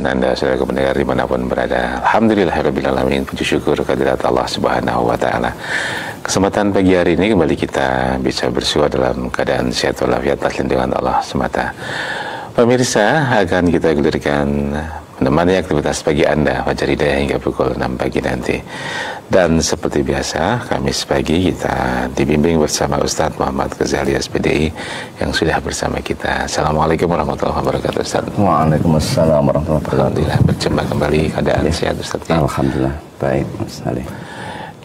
Anda saudara pendengar dimanapun berada. Alhamdulillahirrabbilalamin, puji syukur kehadirat Allah Subhanahu wa Ta'ala. Kesempatan pagi hari ini kembali kita bisa bersua dalam keadaan sehat walafiat atas lindungan Allah semata. Pemirsa, akan kita gulirkan menemani aktivitas pagi Anda Fajar Hidayah hingga pukul 6 pagi nanti. Dan seperti biasa, Kamis pagi kita dibimbing bersama Ustadz Muhammad Ghazali SPDI yang sudah bersama kita. Assalamualaikum warahmatullahi wabarakatuh, Ustadz. Waalaikumsalam warahmatullahi wabarakatuh. Alhamdulillah, berjumpa kembali keadaan sehat, Ustadz. Alhamdulillah, baik Mas Ali.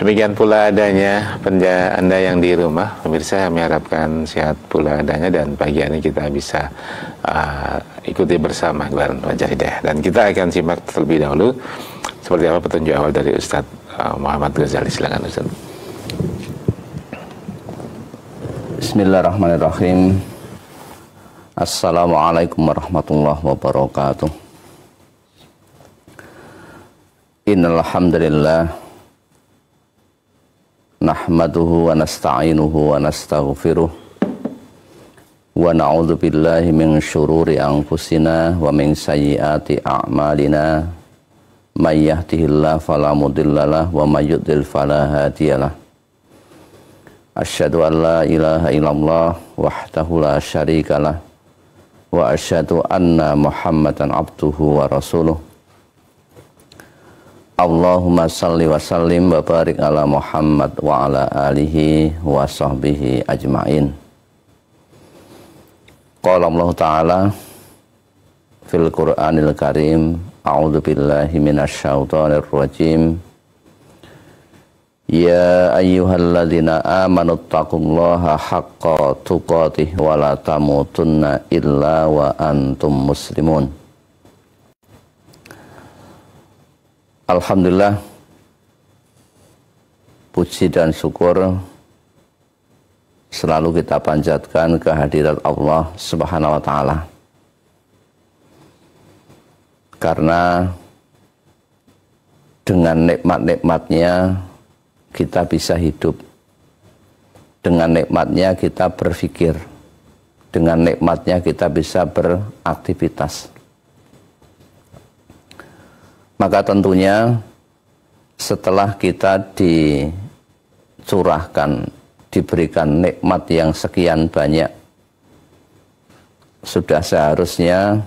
Demikian pula adanya Anda yang di rumah, pemirsa, kami harapkan sehat pula adanya dan pagi ini kita bisa ikuti bersama gelaran Fajar Hidayah. Dan kita akan simak terlebih dahulu seperti apa petunjuk awal dari Ustadz Muhammad Ghazali. Silakan Ustadz. Bismillahirrahmanirrahim. Assalamualaikum warahmatullahi wabarakatuh. Innal hamdalillah nahmaduhu wa nasta'inuhu wa nastaghfiruh wa na'udzu billahi min syururi anfusina wa min sayyiati a'malina may yahdihillahu fala mudhillalah wa may yudhlil fala hadiyalah. Asyhadu an la ilaha illallah wahdahu la syarikalah wa asyhadu anna Muhammadan abduhu wa rasuluh. Allahumma salli wa sallim wa barik ala Muhammad wa ala alihi wa sahbihi ajma'in. Qala Allah Ta'ala fil Qur'anil Karim, a'udzu billahi minasyaitonir rajim. Ya ayyuhalladzina amanu taqullaha haqqa tuqatih wa la tamutunna illa wa antum muslimun. Alhamdulillah, puji dan syukur selalu kita panjatkan kehadirat Allah Subhanahu wa Ta'ala. Karena dengan nikmat-nikmatnya kita bisa hidup, dengan nikmatnya kita berpikir, dengan nikmatnya kita bisa beraktivitas. Maka tentunya setelah kita dicurahkan, diberikan nikmat yang sekian banyak, sudah seharusnya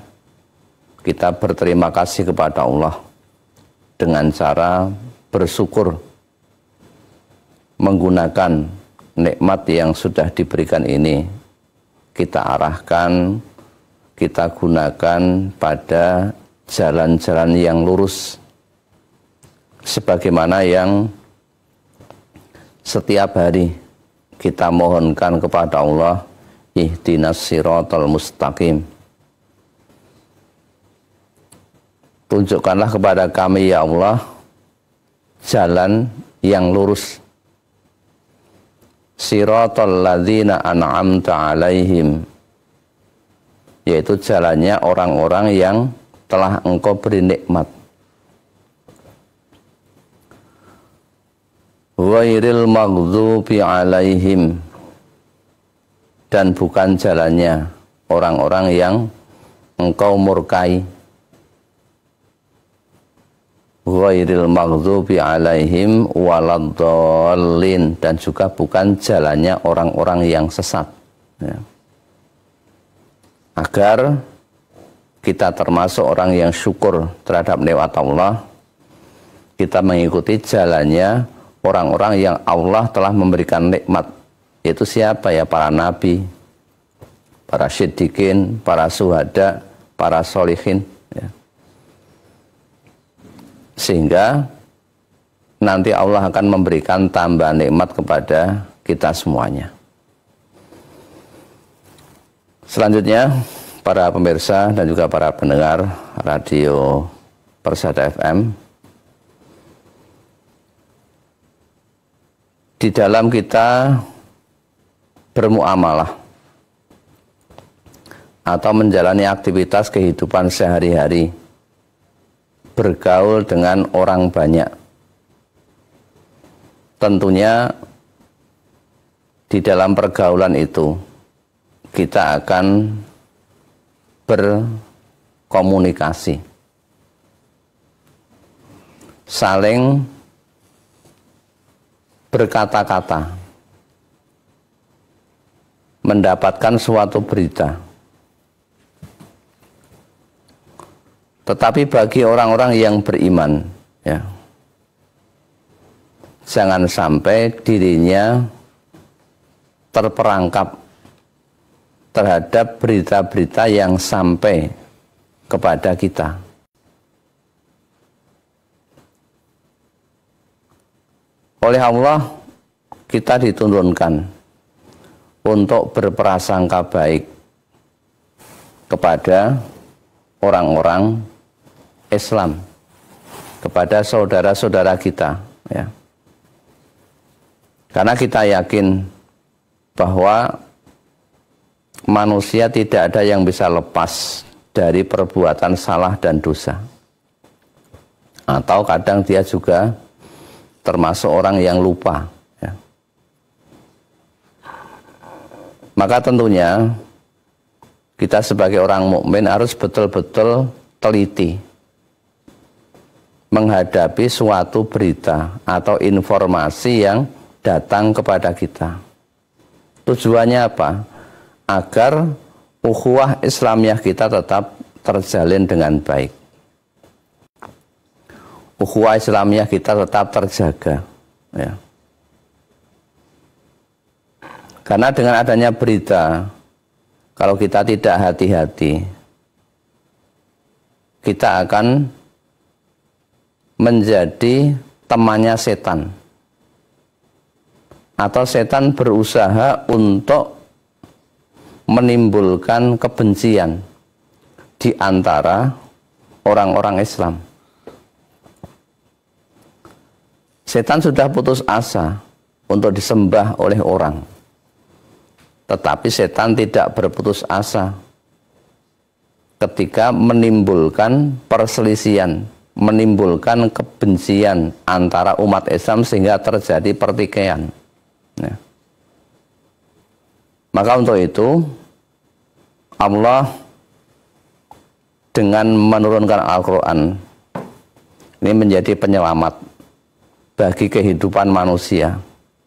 kita berterima kasih kepada Allah dengan cara bersyukur, menggunakan nikmat yang sudah diberikan ini, kita arahkan, kita gunakan pada jalan-jalan yang lurus, sebagaimana yang setiap hari kita mohonkan kepada Allah, ihdinas siratal mustaqim. Tunjukkanlah kepada kami ya Allah jalan yang lurus, siratal ladzina an'amta alaihim, yaitu jalannya orang-orang yang telah Engkau beri nikmat. Ghairil maghdubi alaihim, dan bukan jalannya orang-orang yang Engkau murkai. Ghairil maghdubi alaihim waladdallin, dan juga bukan jalannya orang-orang yang sesat. Ya. Agar kita termasuk orang yang syukur terhadap nikmat Allah, kita mengikuti jalannya orang-orang yang Allah telah memberikan nikmat. Yaitu siapa ya? Para nabi, para siddiqin, para syuhada, para sholihin. Ya. Sehingga nanti Allah akan memberikan tambahan nikmat kepada kita semuanya. Selanjutnya, para pemirsa dan juga para pendengar radio Persada FM, di dalam kita bermuamalah atau menjalani aktivitas kehidupan sehari-hari, bergaul dengan orang banyak, tentunya di dalam pergaulan itu kita akan berkomunikasi, saling berkata-kata, mendapatkan suatu berita. Tetapi bagi orang-orang yang beriman, ya, jangan sampai dirinya terperangkap terhadap berita-berita yang sampai kepada kita. Oleh Allah, kita diturunkan untuk berprasangka baik kepada orang-orang Islam, kepada saudara-saudara kita, ya. Karena kita yakin bahwa manusia tidak ada yang bisa lepas dari perbuatan salah dan dosa. Atau kadang dia juga termasuk orang yang lupa, ya. Maka tentunya kita sebagai orang mukmin harus betul-betul teliti menghadapi suatu berita atau informasi yang datang kepada kita. Tujuannya apa? Agar ukhuwah Islamiyah kita tetap terjalin dengan baik. Ukhuwah Islamiyah kita tetap terjaga, ya. Karena dengan adanya berita, kalau kita tidak hati-hati, kita akan menjadi temannya setan, atau setan berusaha untuk menimbulkan kebencian di antara orang-orang Islam. Setan sudah putus asa untuk disembah oleh orang, tetapi setan tidak berputus asa ketika menimbulkan perselisihan, menimbulkan kebencian antara umat Islam sehingga terjadi pertikaian. Ya. Maka untuk itu Allah dengan menurunkan Al-Quran ini menjadi penyelamat bagi kehidupan manusia,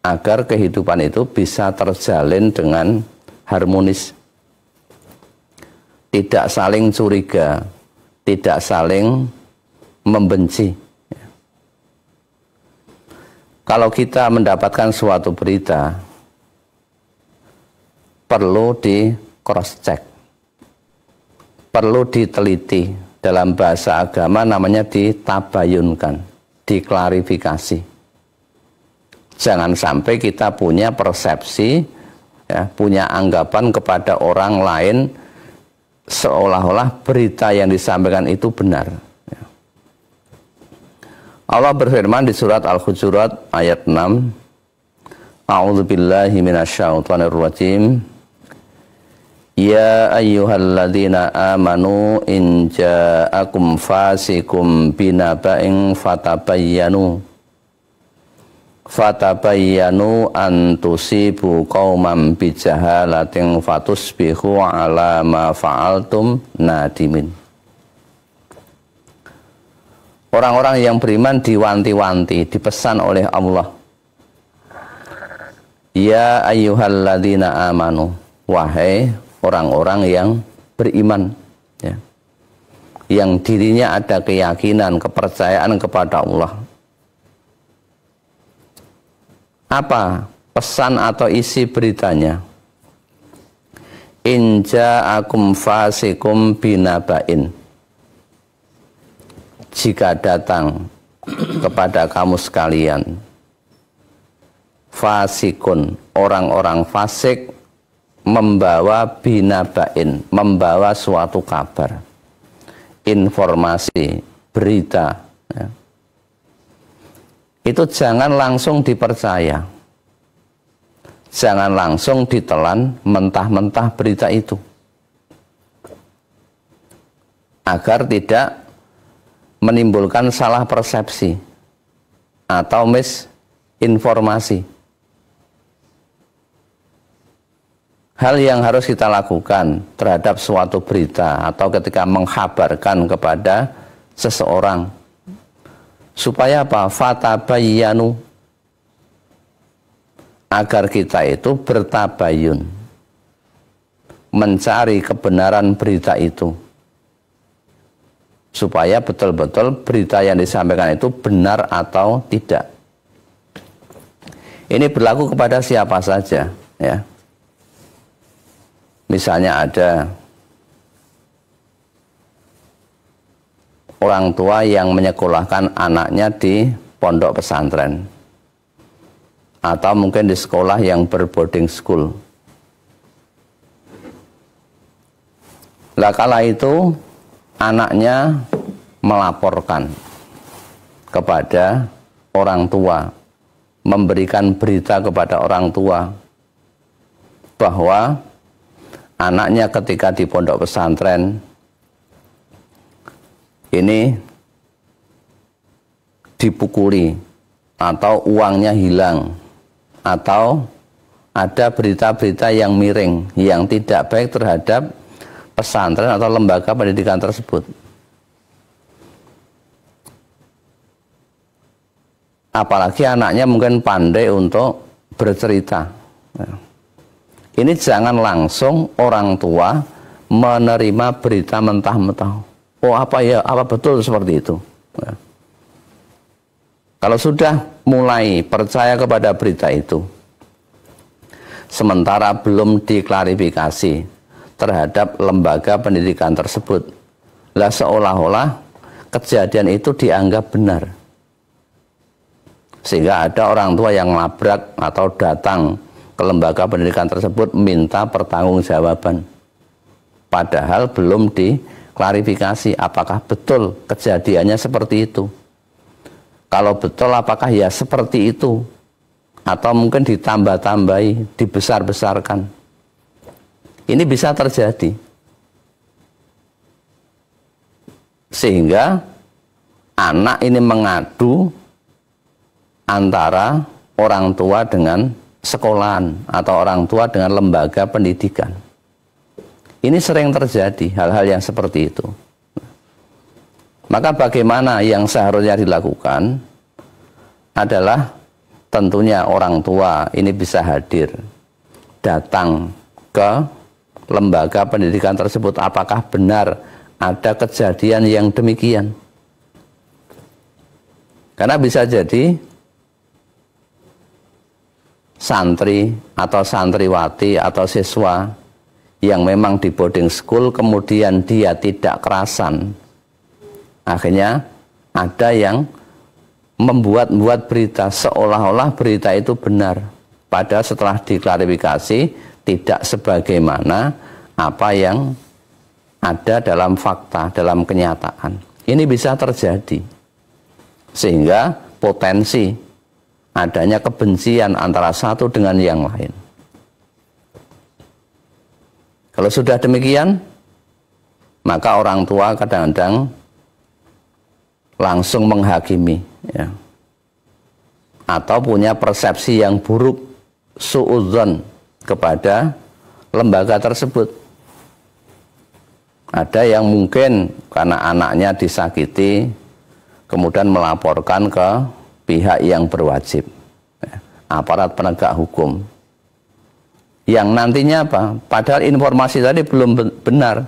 agar kehidupan itu bisa terjalin dengan harmonis, tidak saling curiga, tidak saling membenci. Kalau kita mendapatkan suatu berita, perlu di cross check, perlu diteliti. Dalam bahasa agama namanya ditabayunkan, diklarifikasi. Jangan sampai kita punya persepsi, ya, punya anggapan kepada orang lain seolah-olah berita yang disampaikan itu benar. Allah berfirman di surat Al-Hujurat ayat 6, A'udzubillahi minasyaitonirrajim. Ya ayyuhalladzina amanu in ja'akum fasikum binaba'in fatabayyanu an tusibu qauman bijahalatin fatusbihu ala ma fa'altum nadimin. Orang-orang yang beriman diwanti-wanti, dipesan oleh Allah. Ya ayyuhalladzina amanu, wahai orang-orang yang beriman, ya, yang dirinya ada keyakinan, kepercayaan kepada Allah. Apa pesan atau isi beritanya? In ja'akum fasikum binaba'in. Jika datang kepada kamu sekalian fasikun, orang-orang fasik, membawa binaba'in, membawa suatu kabar, informasi, berita, ya, itu jangan langsung dipercaya, jangan langsung ditelan mentah-mentah berita itu, agar tidak menimbulkan salah persepsi atau misinformasi. Hal yang harus kita lakukan terhadap suatu berita atau ketika menghabarkan kepada seseorang Supaya apa? Fatabayyanu, agar kita itu bertabayun, mencari kebenaran berita itu, supaya betul-betul berita yang disampaikan itu benar atau tidak. Ini berlaku kepada siapa saja, ya. Misalnya ada orang tua yang menyekolahkan anaknya di pondok pesantren, atau mungkin di sekolah yang berboarding school. Lah kala itu anaknya melaporkan kepada orang tua, memberikan berita kepada orang tua bahwa anaknya ketika di pondok pesantren ini dipukuli atau uangnya hilang, atau ada berita-berita yang miring, yang tidak baik terhadap pesantren atau lembaga pendidikan tersebut. Apalagi anaknya mungkin pandai untuk bercerita. Ini jangan langsung orang tua menerima berita mentah-mentah. Oh apa ya, apa betul seperti itu. Kalau sudah mulai percaya kepada berita itu, sementara belum diklarifikasi terhadap lembaga pendidikan tersebut, lah seolah-olah kejadian itu dianggap benar. Sehingga ada orang tua yang labrak atau datang ke lembaga pendidikan tersebut minta pertanggungjawaban. Padahal belum diklarifikasi apakah betul kejadiannya seperti itu. Kalau betul apakah ya seperti itu, atau mungkin ditambah-tambahi, dibesar-besarkan. Ini bisa terjadi. Sehingga anak ini mengadu antara orang tua dengan sekolahan atau orang tua dengan lembaga pendidikan. Ini sering terjadi hal-hal yang seperti itu. Maka bagaimana yang seharusnya dilakukan adalah tentunya orang tua ini bisa hadir, datang ke lembaga pendidikan tersebut apakah benar ada kejadian yang demikian. Karena bisa jadi santri atau santriwati atau siswa yang memang di boarding school kemudian dia tidak kerasan, akhirnya ada yang membuat berita seolah-olah berita itu benar, padahal setelah diklarifikasi tidak sebagaimana apa yang ada dalam fakta, dalam kenyataan. Ini bisa terjadi, sehingga potensi adanya kebencian antara satu dengan yang lain. Kalau sudah demikian, maka orang tua kadang-kadang langsung menghakimi, ya, atau punya persepsi yang buruk, suudzon kepada lembaga tersebut. Ada yang mungkin karena anaknya disakiti kemudian melaporkan ke pihak yang berwajib, ya, aparat penegak hukum, yang nantinya apa? Padahal informasi tadi belum benar,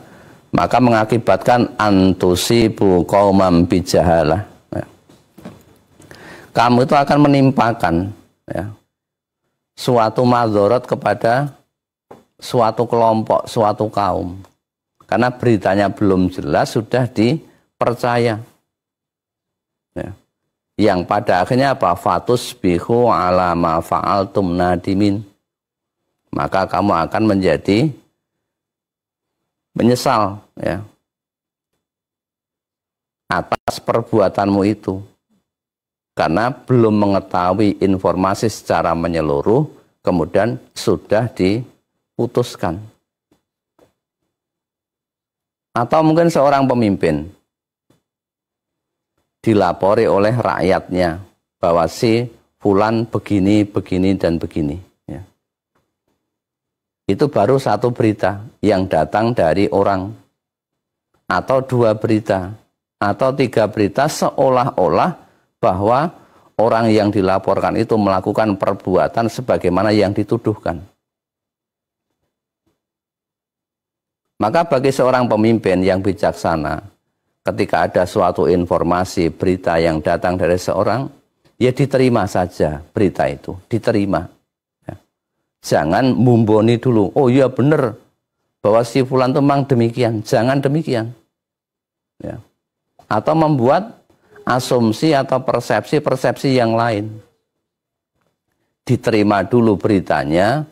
maka mengakibatkan antusibu qaumam bijahalah. Ya. Kamu itu akan menimpakan, ya, suatu madzarat kepada suatu kelompok, suatu kaum. Karena beritanya belum jelas sudah dipercaya. Ya. Yang pada akhirnya apa? Fatusbihu ala ma fa'altum nadimin. Maka kamu akan menjadi menyesal, ya, atas perbuatanmu itu, karena belum mengetahui informasi secara menyeluruh kemudian sudah diputuskan. Atau mungkin seorang pemimpin dilapori oleh rakyatnya bahwa si fulan begini, begini, dan begini. Ya. Itu baru satu berita yang datang dari orang, atau dua berita, atau tiga berita, seolah-olah bahwa orang yang dilaporkan itu melakukan perbuatan sebagaimana yang dituduhkan. Maka bagi seorang pemimpin yang bijaksana, ketika ada suatu informasi, berita yang datang dari seorang, ya diterima saja berita itu, diterima. Ya. Jangan mumboni dulu, oh iya benar, bahwa si fulan itu memang demikian. Jangan demikian. Ya. Atau membuat asumsi atau persepsi-persepsi yang lain. Diterima dulu beritanya,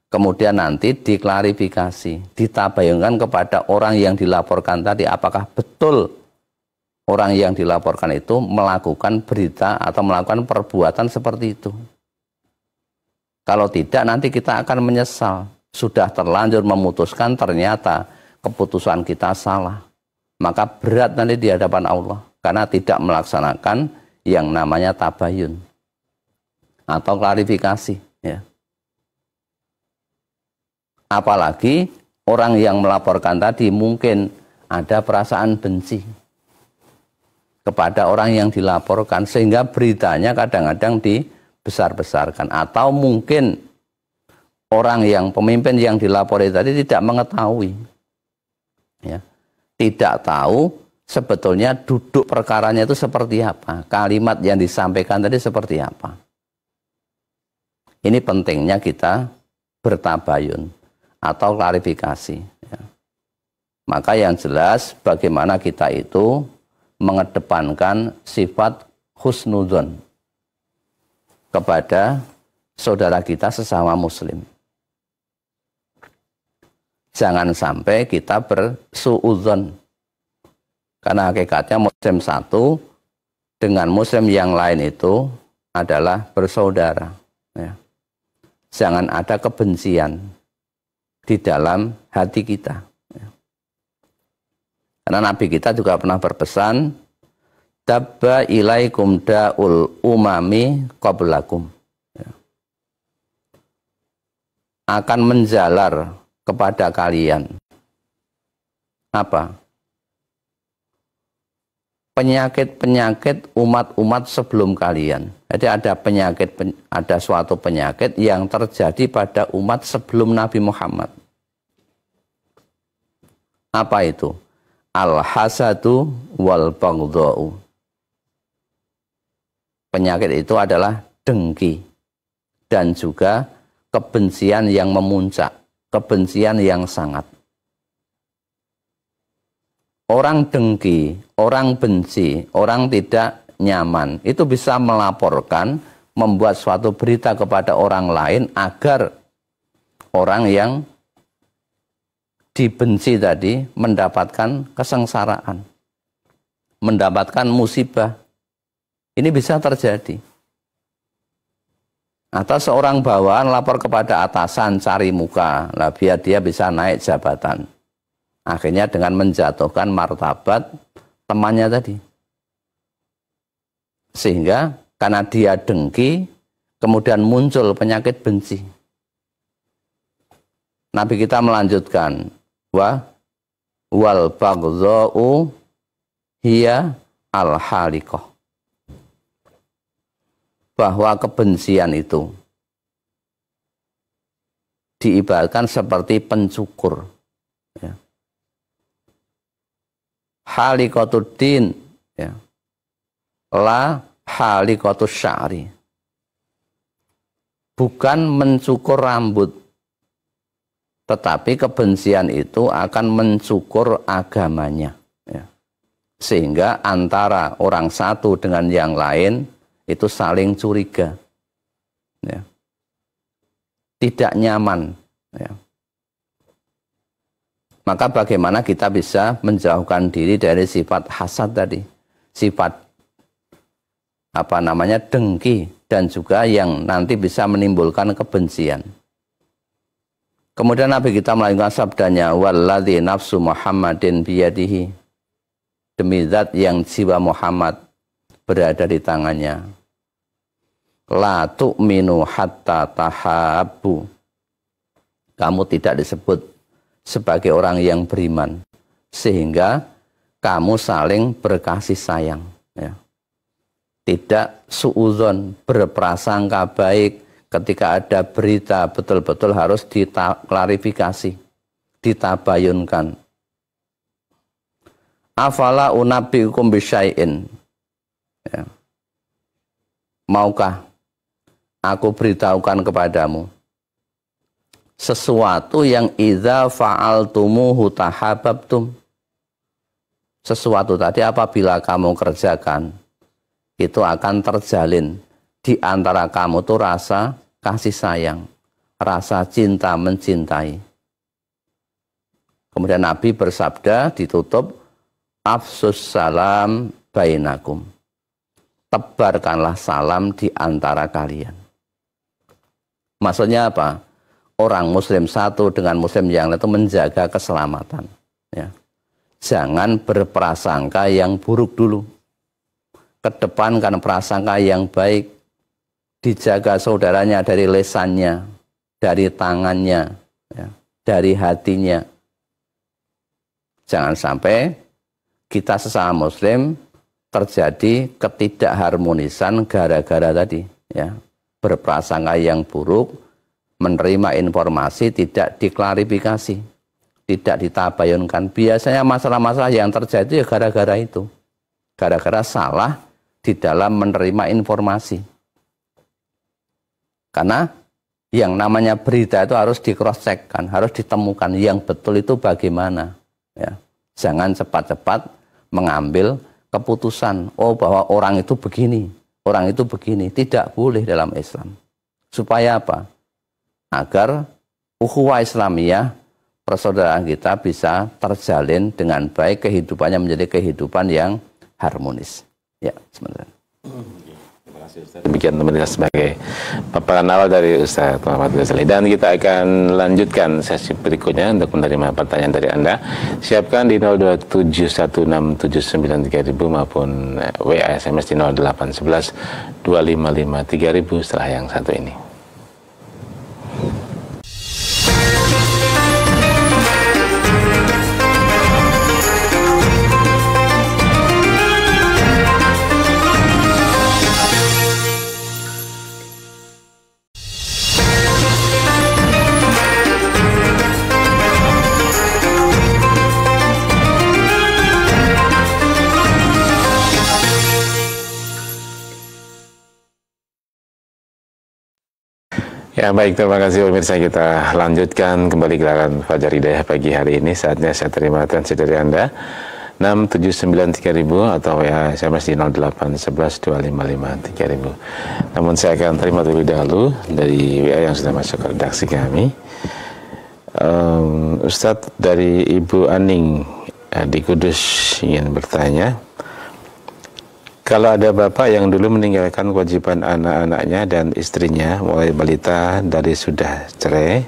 kemudian nanti diklarifikasi, ditabayangkan kepada orang yang dilaporkan tadi, apakah betul orang yang dilaporkan itu melakukan berita atau melakukan perbuatan seperti itu. Kalau tidak, nanti kita akan menyesal. Sudah terlanjur memutuskan, ternyata keputusan kita salah. Maka berat nanti di hadapan Allah, karena tidak melaksanakan yang namanya tabayun atau klarifikasi. Ya. Apalagi orang yang melaporkan tadi mungkin ada perasaan benci kepada orang yang dilaporkan, sehingga beritanya kadang-kadang dibesar-besarkan. Atau mungkin orang yang pemimpin yang dilapori tadi tidak mengetahui, ya, tidak tahu sebetulnya duduk perkaranya itu seperti apa, kalimat yang disampaikan tadi seperti apa. Ini pentingnya kita bertabayun atau klarifikasi. Ya. Maka yang jelas bagaimana kita itu mengedepankan sifat husnudzon kepada saudara kita sesama muslim. Jangan sampai kita bersuudzon. Karena hakikatnya muslim satu dengan muslim yang lain itu adalah bersaudara. Ya. Jangan ada kebencian di dalam hati kita. Ya. Karena Nabi kita juga pernah berpesan, Tabba ilaikum da'ul umami qablakum. Ya. Akan menjalar kepada kalian apa? Penyakit-penyakit umat-umat sebelum kalian. Jadi ada suatu penyakit yang terjadi pada umat sebelum Nabi Muhammad. Apa itu? Al-hasadu wal baghdha'u. Penyakit itu adalah dengki dan juga kebencian yang memuncak. Kebencian yang sangat. Orang dengki, orang benci, orang tidak nyaman, itu bisa melaporkan, membuat suatu berita kepada orang lain agar orang yang dibenci tadi mendapatkan kesengsaraan, mendapatkan musibah. Ini bisa terjadi. Atau seorang bawahan lapor kepada atasan cari muka, lah biar dia bisa naik jabatan. Akhirnya dengan menjatuhkan martabat temannya tadi. Sehingga karena dia dengki, kemudian muncul penyakit benci. Nabi kita melanjutkan, wal baghdha'u hiya al-haliqah. Bahwa kebencian itu diibaratkan seperti pencukur. Ya. Haliqatuddin, ya. La haliqatus sya'ri. Bukan mencukur rambut, tetapi kebencian itu akan mencukur agamanya. Ya. Sehingga antara orang satu dengan yang lain itu saling curiga, ya. Tidak nyaman. Ya. Maka bagaimana kita bisa menjauhkan diri dari sifat hasad tadi, sifat dengki, dan juga yang nanti bisa menimbulkan kebencian. Kemudian Nabi kita melanjutkan sabdanya, walladzi nafsu Muhammadin biyadihi, demi zat yang jiwa Muhammad berada di tangannya. La tu'minu hatta tahabbu. Kamu tidak disebut sebagai orang yang beriman sehingga kamu saling berkasih sayang. Ya. tidak suudzon, berprasangka baik. Ketika ada berita betul-betul harus diklarifikasi, ditabayunkan. Afala unabbiukum bisyai'in. Ya. Maukah aku beritahukan kepadamu sesuatu yang idza fa'altumuhu tahabbtum. Sesuatu tadi apabila kamu kerjakan, itu akan terjalin di antara kamu tuh rasa kasih sayang, rasa cinta mencintai. Kemudian Nabi bersabda, ditutup, afsus salam bainakum. Tebarkanlah salam di antara kalian. Maksudnya apa? Orang muslim satu dengan muslim yang lain itu menjaga keselamatan. Ya. Jangan berprasangka yang buruk dulu. Kedepankan prasangka yang baik. Dijaga saudaranya dari lesannya, dari tangannya, ya, dari hatinya. Jangan sampai kita sesama muslim terjadi ketidakharmonisan gara-gara tadi, ya, berprasangka yang buruk, menerima informasi tidak diklarifikasi, tidak ditabayunkan. Biasanya masalah-masalah yang terjadi ya gara-gara itu, gara-gara salah di dalam menerima informasi. Karena yang namanya berita itu harus di-cross-check-kan, harus ditemukan yang betul itu bagaimana. Ya. Jangan cepat-cepat mengambil keputusan, oh bahwa orang itu begini, orang itu begini. Tidak boleh dalam Islam. Supaya apa? Agar ukhuwah Islamiyah, persaudaraan kita bisa terjalin dengan baik, kehidupannya menjadi kehidupan yang harmonis. Ya, sebentar. Demikian teman-teman sebagai paparan awal dari Ustaz Muhammad Ghazali, dan kita akan lanjutkan sesi berikutnya untuk menerima pertanyaan dari Anda. Siapkan di 02716793000 maupun WA SMS di 08112553.000 setelah yang satu ini. Ya baik, terima kasih pemirsa. Kita lanjutkan kembali gelaran Fajar Hidayah pagi hari ini. Saatnya saya terima atensi dari Anda 6793000 atau ya SMS di 08112553.000. Namun saya akan terima terlebih dahulu dari WA yang sudah masuk ke redaksi kami. Ustadz dari Ibu Aning di Kudus ingin bertanya, kalau ada bapak yang dulu meninggalkan kewajiban anak-anaknya dan istrinya mulai balita dari sudah cerai,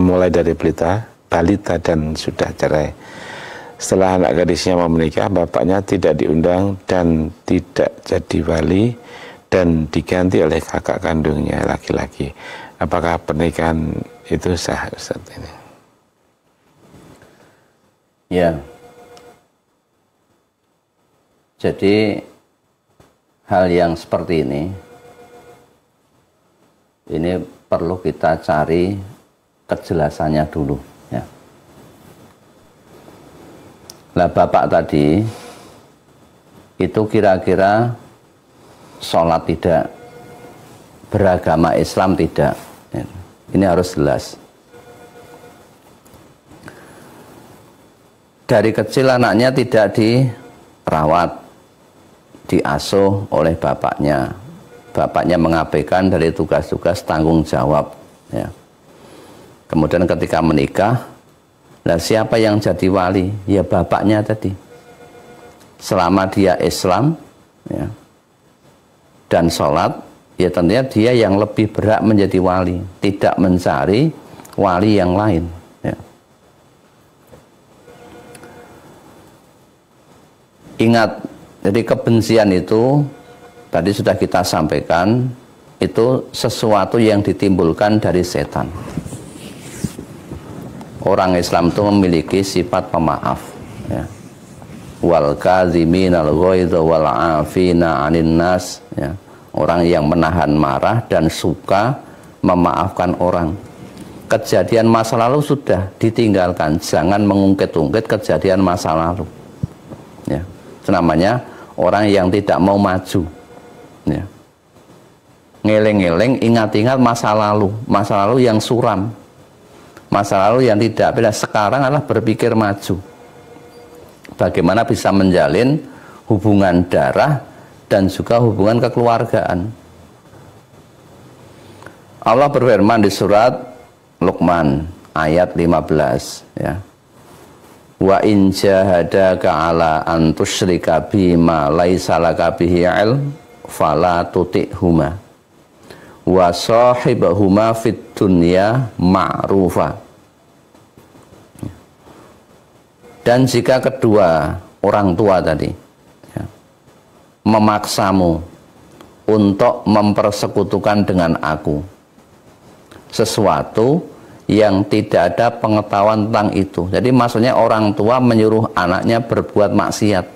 mulai dari balita dan sudah cerai. Setelah anak gadisnya mau menikah, bapaknya tidak diundang dan tidak jadi wali dan diganti oleh kakak kandungnya laki-laki. Apakah pernikahan itu sah, Ustaz ini? Ya. Jadi hal yang seperti ini perlu kita cari kejelasannya dulu. Ya. Lah bapak tadi itu kira-kira sholat tidak, beragama Islam tidak. Ya. Ini harus jelas. Dari kecil anaknya tidak dirawat, diasuh oleh bapaknya. Bapaknya mengabaikan dari tugas-tugas tanggung jawab. Ya. Kemudian ketika menikah, lah siapa yang jadi wali? Ya bapaknya tadi. Selama dia Islam, ya, dan sholat, ya tentunya dia yang lebih berhak menjadi wali, tidak mencari wali yang lain. Ya. Ingat, jadi kebencian itu tadi sudah kita sampaikan, itu sesuatu yang ditimbulkan dari setan. Orang Islam itu memiliki sifat pemaaf. Ya. wal kadziminal ghaidha wal 'afina 'anil nas, ya. Orang yang menahan marah dan suka memaafkan orang. Kejadian masa lalu sudah ditinggalkan, jangan mengungkit-ungkit kejadian masa lalu. Ya. Itu namanya orang yang tidak mau maju. Ya. Ngeleng-ngeleng, ingat-ingat masa lalu yang suram, masa lalu yang tidak beda. Sekarang adalah berpikir maju. Bagaimana bisa menjalin hubungan darah dan juga hubungan kekeluargaan. Allah berfirman di surat Luqman ayat 15, ya. Wa in jahadaka ala an tusyrika bima laisa laka bihi ilm fala tuti'huma wa sahibhuma fid dunya ma'rufa. Dan jika kedua orang tua tadi, ya, memaksamu untuk mempersekutukan dengan aku sesuatu yang tidak ada pengetahuan tentang itu. Jadi maksudnya orang tua menyuruh anaknya berbuat maksiat,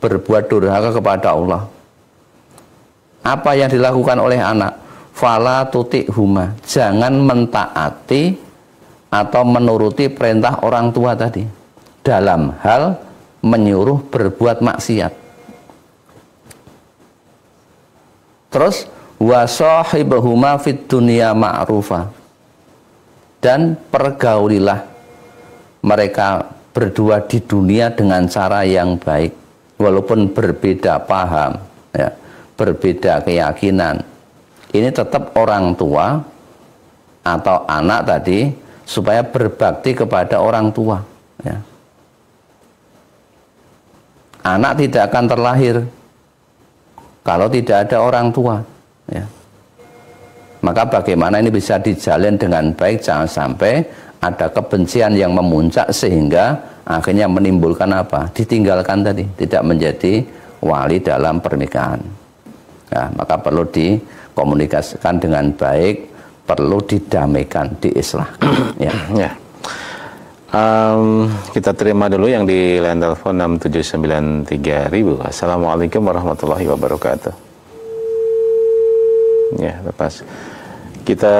berbuat durhaka kepada Allah. Apa yang dilakukan oleh anak? Fala tuti'huma, jangan mentaati atau menuruti perintah orang tua tadi dalam hal menyuruh berbuat maksiat. Terus wa sahibahuma fid dunya ma'rufa, dan pergaulilah mereka berdua di dunia dengan cara yang baik, walaupun berbeda paham, ya, berbeda keyakinan. Ini tetap orang tua atau anak tadi supaya berbakti kepada orang tua, ya. Anak tidak akan terlahir kalau tidak ada orang tua, ya. Maka bagaimana ini bisa dijalin dengan baik, jangan sampai ada kebencian yang memuncak sehingga akhirnya menimbulkan apa? Ditinggalkan tadi, tidak menjadi wali dalam pernikahan. Nah, maka perlu dikomunikasikan dengan baik, perlu didamaikan, diislahkan. Ya. Ya. Kita terima dulu yang di line telepon 6793000. Assalamualaikum warahmatullahi wabarakatuh. Ya, lepas. Kita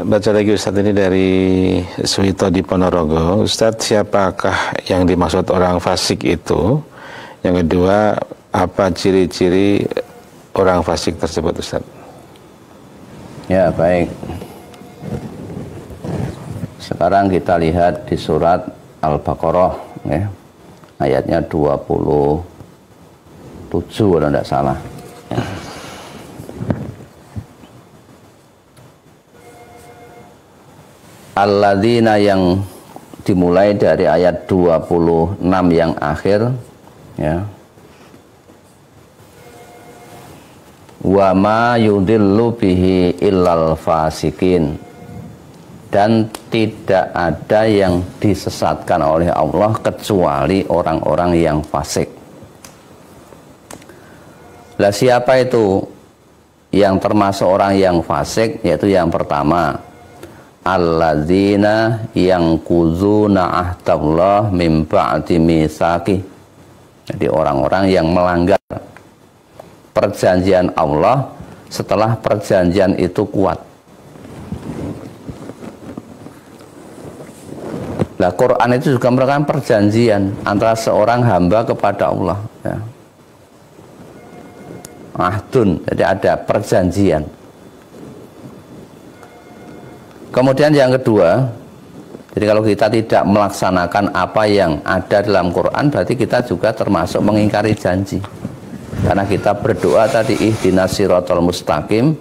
baca lagi Ustadz ini dari Suhito di Ponorogo. Ustadz, siapakah yang dimaksud orang fasik itu? Yang kedua, apa ciri-ciri orang fasik tersebut, Ustadz? Ya, baik. Sekarang kita lihat di surat Al-Baqarah, ya, ayatnya 27 kalau tidak salah, ya. Alladzina, yang dimulai dari ayat 26 yang akhir, ya. Wa ma yudillu bihi illal fasikin, dan tidak ada yang disesatkan oleh Allah kecuali orang-orang yang fasik. Lah, siapa itu yang termasuk orang yang fasik? Yaitu yang pertama, alladzina yanquduna ahdallah min ba'di mitsaqih. Jadi orang-orang yang melanggar perjanjian Allah setelah perjanjian itu kuat. Nah, Quran itu juga merupakan perjanjian antara seorang hamba kepada Allah, ya. Ahdun, jadi ada perjanjian. Kemudian yang kedua, jadi kalau kita tidak melaksanakan apa yang ada dalam Quran, berarti kita juga termasuk mengingkari janji. Karena kita berdoa tadi, ihdinas siratal mustaqim,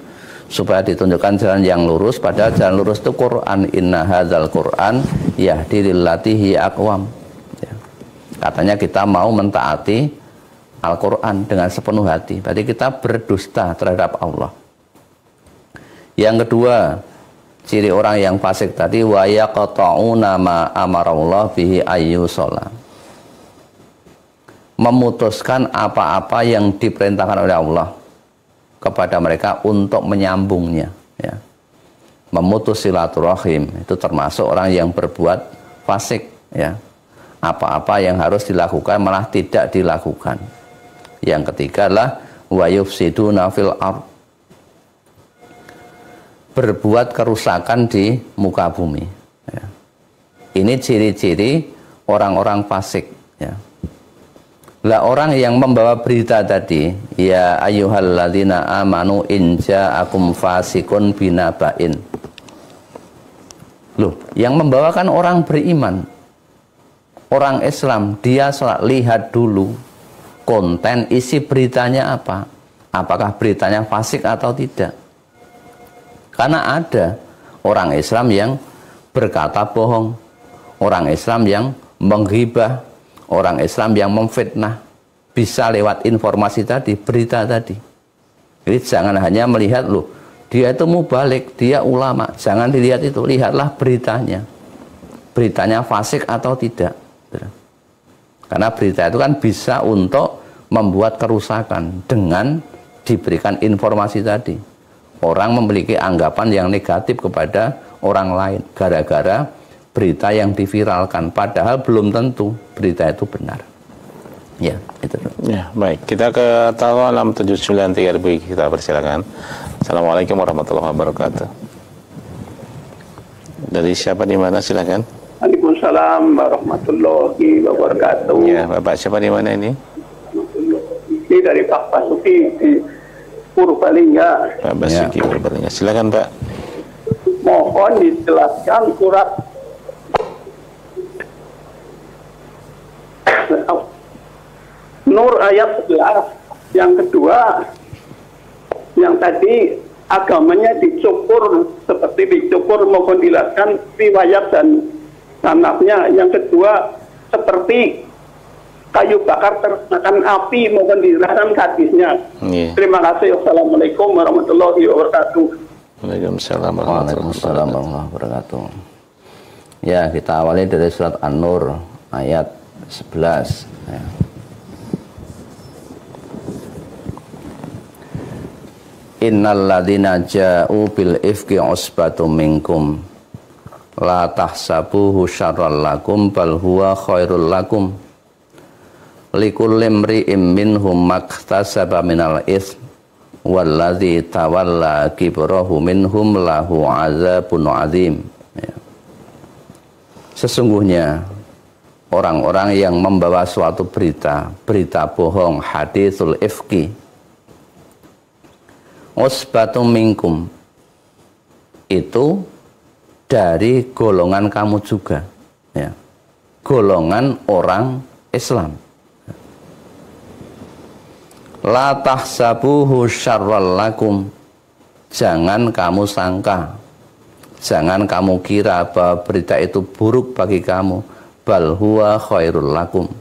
supaya ditunjukkan jalan yang lurus, padahal jalan lurus itu Quran. Inna hadzal Quran yahdi lillati hiya aqwam, ya. Katanya kita mau mentaati Al-Quran dengan sepenuh hati, berarti kita berdusta terhadap Allah. Yang kedua, ciri orang yang fasik tadi, wa yaqta'una ma amarallahu bihi ayyusala, memutuskan apa-apa yang diperintahkan oleh Allah kepada mereka untuk menyambungnya, ya. Memutus silaturahim itu termasuk orang yang berbuat fasik, ya. apa-apa yang harus dilakukan malah tidak dilakukan. Yang ketiga adalah wa yufsiduna fil ardh, berbuat kerusakan di muka bumi. Ya. Ini ciri-ciri orang-orang fasik. Ya. Lah orang yang membawa berita tadi, ya ayyuhalladzina amanu in ja'akum fasikun binaba'in. Loh, yang membawakan orang beriman, orang Islam, dia lihat dulu konten isi beritanya apa. Apakah beritanya fasik atau tidak. Karena ada orang Islam yang berkata bohong, orang Islam yang menghibah, orang Islam yang memfitnah, bisa lewat informasi tadi, berita tadi. Jadi jangan hanya melihat, loh, dia itu mubalik, dia ulama. Jangan dilihat itu, lihatlah beritanya. Beritanya fasik atau tidak. Karena berita itu kan bisa untuk membuat kerusakan dengan diberikan informasi tadi. Orang memiliki anggapan yang negatif kepada orang lain gara-gara berita yang diviralkan, padahal belum tentu berita itu benar. Ya, itu. Ya, baik. Kita ke Talwa 679 kita persilakan. Assalamualaikum warahmatullahi wabarakatuh. Dari siapa di mana silakan? Waalaikumsalam warahmatullahi wabarakatuh. Ya, Bapak siapa di mana ini? Ini dari Pak Basuki di Purbalingga. Pak Basuki Purbalingga. Silakan, Pak. Mohon dijelaskan surat Nur ayat 11. Yang kedua, yang tadi agamanya dicukur seperti dicukur, mohon dijelaskan riwayat dan sanadnya. Yang kedua, seperti kayu bakar terkena api, mohon dijelaskan hadisnya. Terima kasih. Wassalamualaikum warahmatullahi wabarakatuh. Waalaikumsalam warahmatullahi wabarakatuh. Ya, kita awali dari surat An-Nur ayat 11. Ya. Innal ladzina ja'u bil ifki usbatum minkum la tahsabuhu syarral lakum bal huwa khairul lakum likulli imri'in minhum maktasaba minal itsm walladzi tawalla kibrahu minhum lahu azabun azim. Ya. Sesungguhnya orang-orang yang membawa suatu berita bohong, hadisul ifki, usbatum minkum, itu dari golongan kamu juga, ya. Golongan orang Islam. La tahsabuhu syarral lakum, jangan kamu sangka, jangan kamu kira bahwa berita itu buruk bagi kamu, bal huwa khairul lakum,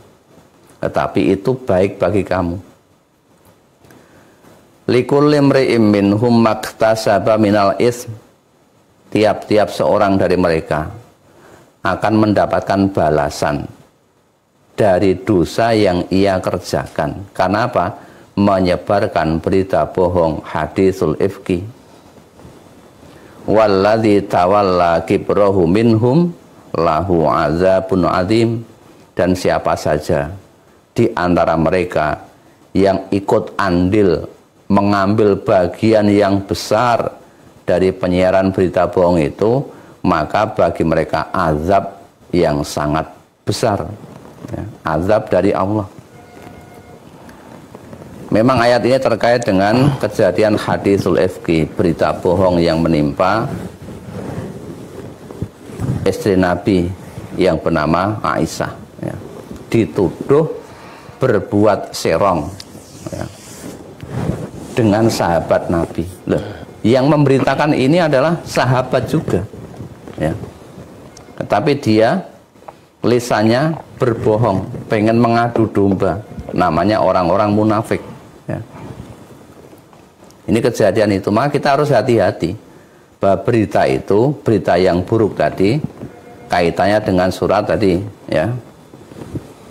tetapi itu baik bagi kamu. Likulli imri'in minhum maktasaba minal itsm, tiap-tiap seorang dari mereka akan mendapatkan balasan dari dosa yang ia kerjakan. Karena apa? Menyebarkan berita bohong, hadisul ifki. Walladzi tawalla kibrahu minhum lahu azabun azim, dan siapa saja di antara mereka yang ikut andil mengambil bagian yang besar dari penyiaran berita bohong itu, maka bagi mereka azab yang sangat besar, ya, azab dari Allah. Memang ayat ini terkait dengan kejadian hadisul ifki, berita bohong yang menimpa istri Nabi yang bernama Aisyah, ya, dituduh berbuat serong, ya, dengan sahabat Nabi. Loh, yang memberitakan ini adalah sahabat juga, ya. Tetapi dia lisannya berbohong, pengen mengadu domba, namanya orang-orang munafik, ya. Ini kejadian itu, maka kita harus hati-hati bahwa berita itu, berita yang buruk tadi, kaitannya dengan surat tadi, ya,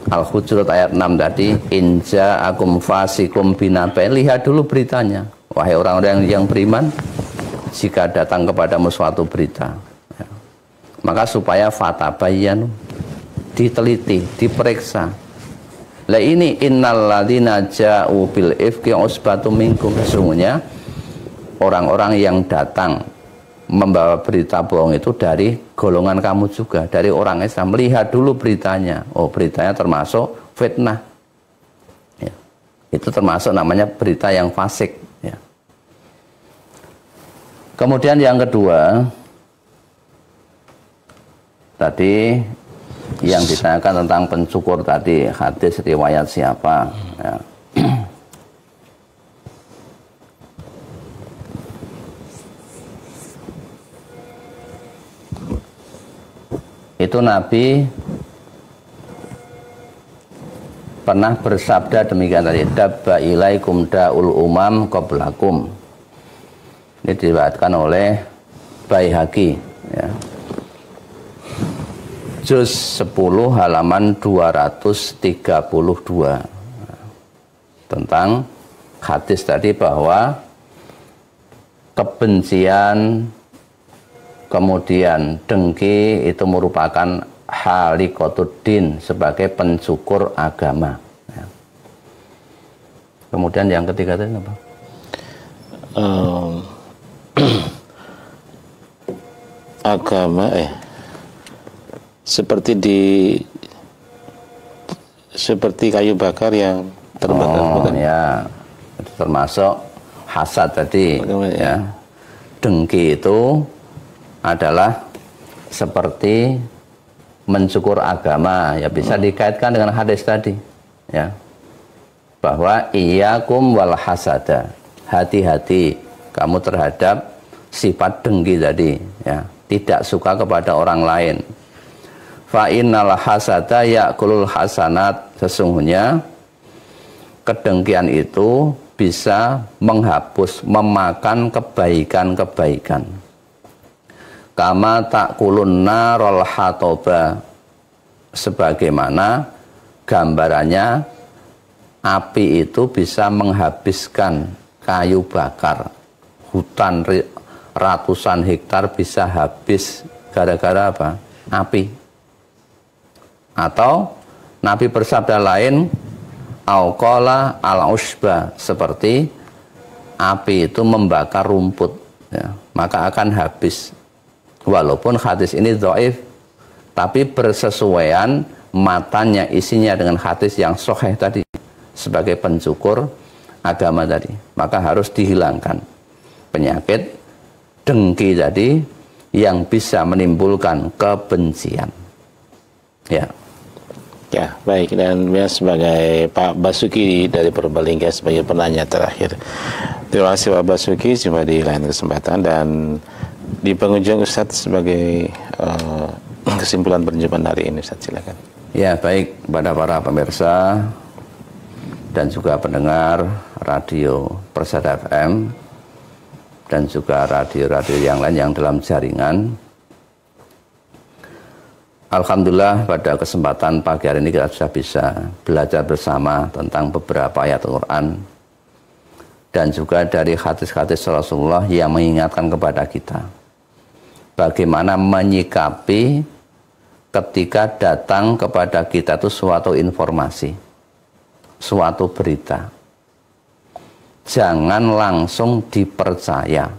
Al-Hujurat ayat 6 tadi, inja akum fasikum binaba'in, lihat dulu beritanya, wahai orang-orang yang beriman, jika datang kepadamu suatu berita, ya, maka supaya fatabayyanu, diteliti, diperiksa. Lah ini innal ladzina ja'u bil ifki usbatum minkum, sesungguhnya orang-orang yang datang membawa berita bohong itu dari golongan kamu juga, dari orang Islam. Lihat dulu beritanya. Oh, beritanya termasuk fitnah. Ya. Itu termasuk namanya berita yang fasik. Ya. Kemudian yang kedua, tadi yang ditanyakan tentang pencukur tadi, hadis riwayat siapa? Ya. Itu Nabi pernah bersabda demikian tadi, dabba ilaikum da'ul umam qablakum. Ini diriwayatkan oleh Baihaqi, ya. Juz 10 halaman 232 tentang hadis tadi bahwa kebencian kemudian dengki itu merupakan halikotuddin, sebagai pencukur agama. Ya. Kemudian yang ketiga tadi apa? Agama seperti kayu bakar yang terbakar. Bukan? Ya, itu termasuk hasad tadi. Ya. Dengki itu adalah seperti mencukur agama, ya bisa dikaitkan dengan hadis tadi, ya, bahwa iyyakum wal hasada, hati-hati kamu terhadap sifat dengki tadi, ya, tidak suka kepada orang lain. Fa innal hasada ya'kulul hasanat, sesungguhnya kedengkian itu bisa menghapus, memakan kebaikan-kebaikan. Kama ta'kulun narol hatoba, sebagaimana gambarannya api itu bisa menghabiskan kayu bakar. Hutan ratusan hektar bisa habis gara-gara apa? Api. Atau Nabi bersabda lain, auqala al-usba, seperti api itu membakar rumput, ya, maka akan habis. Walaupun hadis ini dhaif, tapi bersesuaian matanya, isinya dengan hadis yang sahih tadi, sebagai pencukur agama tadi, maka harus dihilangkan penyakit dengki tadi yang bisa menimbulkan kebencian. Ya. Ya, baik. Dan sebagai Pak Basuki dari Purbalingga sebagai penanya terakhir. Terima kasih Pak Basuki, jumpa di lain kesempatan. Dan di penghujung Ustadz sebagai kesimpulan perjumpaan hari ini, Ustadz silakan. Ya, baik, kepada para pemirsa dan juga pendengar radio Persada FM dan juga radio-radio yang lain yang dalam jaringan. Alhamdulillah pada kesempatan pagi hari ini kita sudah bisa belajar bersama tentang beberapa ayat Al-Quran dan juga dari hadis-hadis Rasulullah yang mengingatkan kepada kita bagaimana menyikapi ketika datang kepada kita itu suatu informasi, suatu berita. Jangan langsung dipercaya,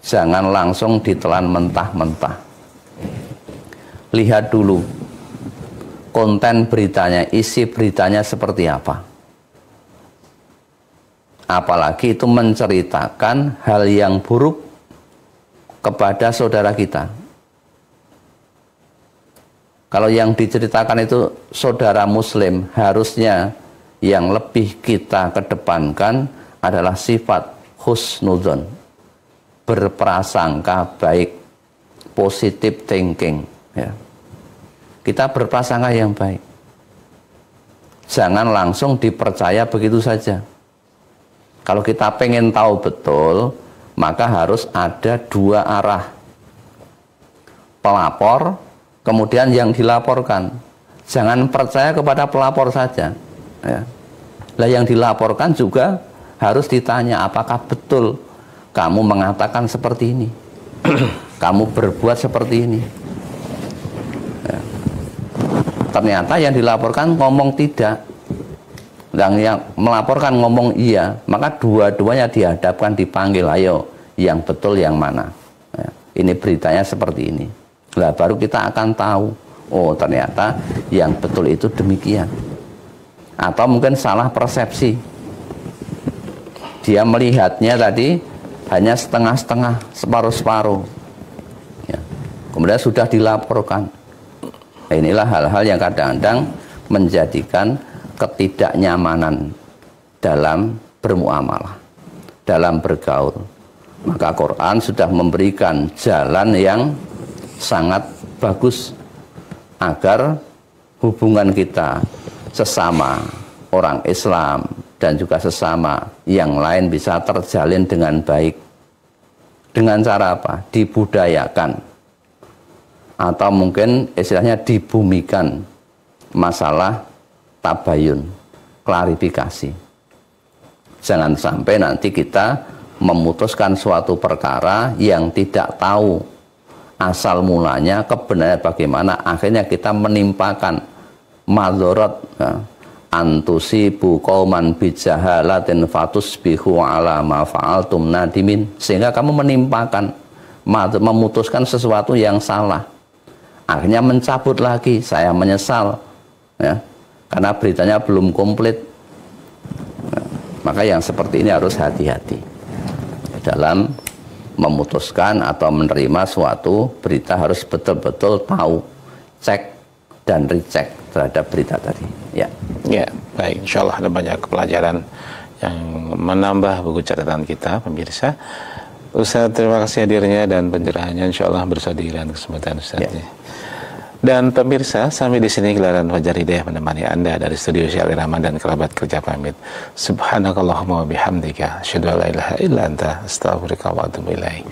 jangan langsung ditelan mentah-mentah. Lihat dulu konten beritanya, isi beritanya seperti apa. Apalagi itu menceritakan hal yang buruk kepada saudara kita. Kalau yang diceritakan itu saudara muslim, harusnya yang lebih kita kedepankan adalah sifat husnudzon, berprasangka baik, positive thinking, ya. Kita berprasangka yang baik. Jangan langsung dipercaya begitu saja. Kalau kita pengen tahu betul, maka harus ada dua arah. Pelapor, kemudian yang dilaporkan. Jangan percaya kepada pelapor saja, ya. Lah yang dilaporkan juga harus ditanya, apakah betul kamu mengatakan seperti ini, kamu berbuat seperti ini, ya. ternyata yang dilaporkan ngomong tidak, yang melaporkan ngomong iya, maka dua-duanya dihadapkan, dipanggil, ayo yang betul yang mana. Ya, ini beritanya seperti ini. Lah baru kita akan tahu, oh ternyata yang betul itu demikian. Atau mungkin salah persepsi, dia melihatnya tadi hanya setengah-setengah, separuh-separuh, ya. Kemudian sudah dilaporkan. Nah, inilah hal-hal yang kadang-kadang menjadikan ketidaknyamanan dalam bermuamalah, dalam bergaul. Maka Quran sudah memberikan jalan yang sangat bagus agar hubungan kita sesama orang Islam dan juga sesama yang lain bisa terjalin dengan baik. Dengan cara apa? Dibudayakan, atau mungkin istilahnya dibumikan masalah tabayun, klarifikasi. Jangan sampai nanti kita memutuskan suatu perkara yang tidak tahu asal mulanya, kebenaran bagaimana, akhirnya kita menimpakan madharat, ya, antusibu qauman bijahalatin fatusbihu ala ma fa'altum nadimin, sehingga kamu menimpakan, memutuskan sesuatu yang salah, akhirnya mencabut lagi, saya menyesal, ya, karena beritanya belum komplit. Nah, maka yang seperti ini harus hati-hati dalam memutuskan atau menerima suatu berita, harus betul-betul tahu, cek dan recheck terhadap berita tadi. Ya. Ya, baik. Insya Allah ada banyak pelajaran yang menambah buku catatan kita, pemirsa. Ustaz, terima kasih hadirnya dan pencerahannya. Insya Allah bersaudi dengan kesempatan Ustaz. Ya. Dan pemirsa, sampai di sini gelaran Fajar Hidayah menemani Anda dari studio Syekh Rahman dan kerabat kerja pamit. Subhanakallahumma wa bihamdika, asyhadu an la ilaha illa anta, astaghfiruka wa atubu ilaik.